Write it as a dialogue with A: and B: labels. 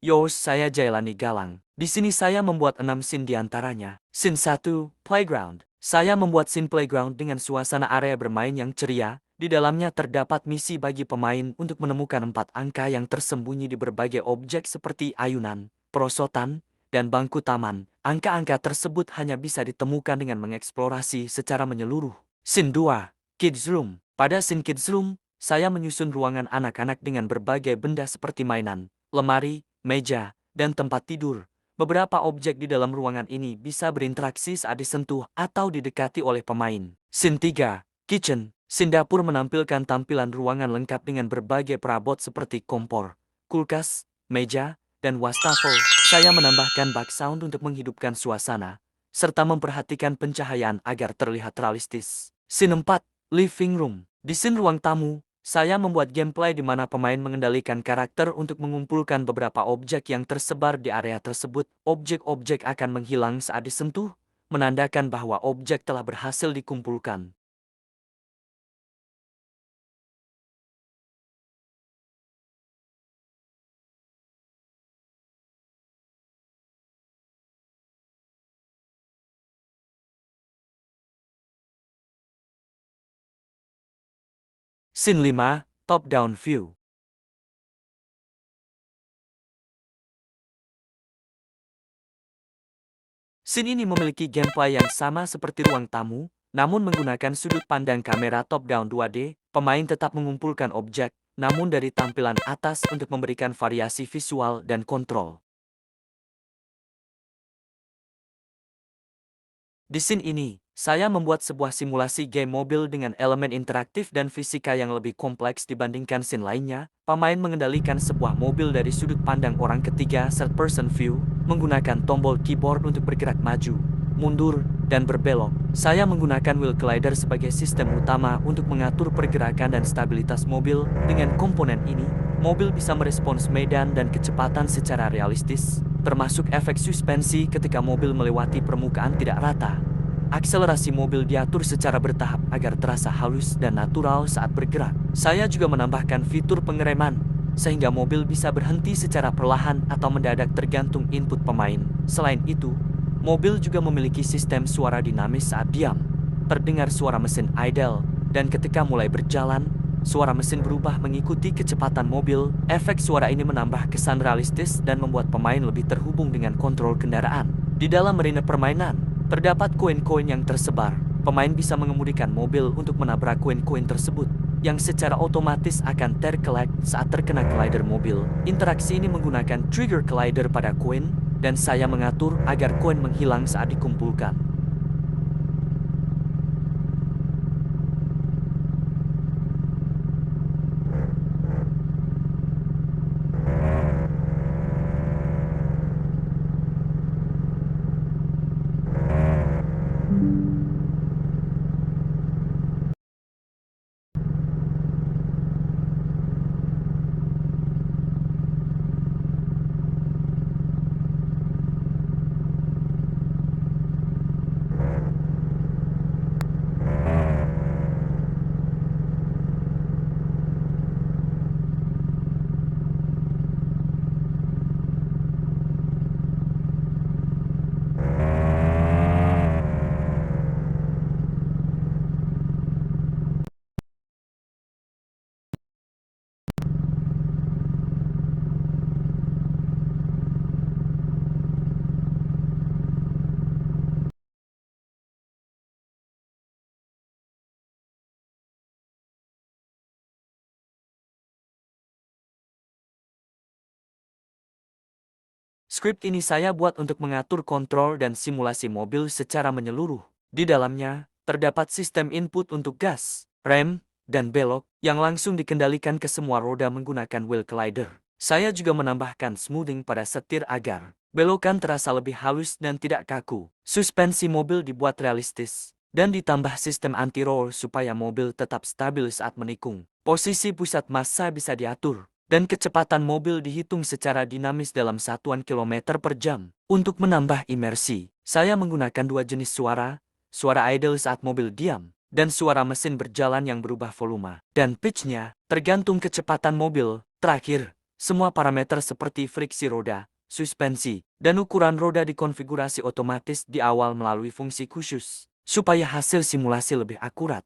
A: Yo, saya Jailani Galang. Di sini saya membuat 6 scene di antaranya. Scene 1, Playground. Saya membuat scene playground dengan suasana area bermain yang ceria. Di dalamnya terdapat misi bagi pemain untuk menemukan 4 angka yang tersembunyi di berbagai objek seperti ayunan, perosotan, dan bangku taman. Angka-angka tersebut hanya bisa ditemukan dengan mengeksplorasi secara menyeluruh. Scene 2, Kids Room. Pada scene Kids Room, saya menyusun ruangan anak-anak dengan berbagai benda seperti mainan, lemari, meja, dan tempat tidur. Beberapa objek di dalam ruangan ini bisa berinteraksi saat disentuh atau didekati oleh pemain. Scene 3, Kitchen. Scene dapur menampilkan tampilan ruangan lengkap dengan berbagai perabot seperti kompor, kulkas, meja, dan wastafel. Saya menambahkan bak sound untuk menghidupkan suasana, serta memperhatikan pencahayaan agar terlihat realistis. Scene 4, Living Room. Di scene ruang tamu, saya membuat gameplay di mana pemain mengendalikan karakter untuk mengumpulkan beberapa objek yang tersebar di area tersebut. Objek-objek akan menghilang saat disentuh, menandakan bahwa objek telah berhasil dikumpulkan. Scene 5, Top-Down View. Scene ini memiliki gameplay yang sama seperti ruang tamu, namun menggunakan sudut pandang kamera top-down 2D, pemain tetap mengumpulkan objek, namun dari tampilan atas untuk memberikan variasi visual dan kontrol. Di scene ini, saya membuat sebuah simulasi game mobil dengan elemen interaktif dan fisika yang lebih kompleks dibandingkan scene lainnya. Pemain mengendalikan sebuah mobil dari sudut pandang orang ketiga third-person view, menggunakan tombol keyboard untuk bergerak maju, mundur, dan berbelok. Saya menggunakan wheel collider sebagai sistem utama untuk mengatur pergerakan dan stabilitas mobil. Dengan komponen ini, mobil bisa merespons medan dan kecepatan secara realistis, termasuk efek suspensi ketika mobil melewati permukaan tidak rata. Akselerasi mobil diatur secara bertahap agar terasa halus dan natural saat bergerak. Saya juga menambahkan fitur pengereman, sehingga mobil bisa berhenti secara perlahan atau mendadak tergantung input pemain. Selain itu, mobil juga memiliki sistem suara dinamis saat diam. Terdengar suara mesin idle, dan ketika mulai berjalan, suara mesin berubah mengikuti kecepatan mobil. Efek suara ini menambah kesan realistis dan membuat pemain lebih terhubung dengan kontrol kendaraan. Di dalam arena permainan, terdapat koin-koin yang tersebar. Pemain bisa mengemudikan mobil untuk menabrak koin-koin tersebut, yang secara otomatis akan tercollect saat terkena collider mobil. Interaksi ini menggunakan trigger collider pada koin, dan saya mengatur agar koin menghilang saat dikumpulkan. Skrip ini saya buat untuk mengatur kontrol dan simulasi mobil secara menyeluruh. Di dalamnya, terdapat sistem input untuk gas, rem, dan belok yang langsung dikendalikan ke semua roda menggunakan wheel collider. Saya juga menambahkan smoothing pada setir agar belokan terasa lebih halus dan tidak kaku. Suspensi mobil dibuat realistis, dan ditambah sistem anti-roll supaya mobil tetap stabil saat menikung. Posisi pusat massa bisa diatur, dan kecepatan mobil dihitung secara dinamis dalam satuan kilometer per jam. Untuk menambah imersi, saya menggunakan dua jenis suara idle saat mobil diam, dan suara mesin berjalan yang berubah volume dan pitch-nya tergantung kecepatan mobil. Terakhir, Semua parameter seperti friksi roda, suspensi, dan ukuran roda dikonfigurasi otomatis di awal melalui fungsi khusus, supaya hasil simulasi lebih akurat.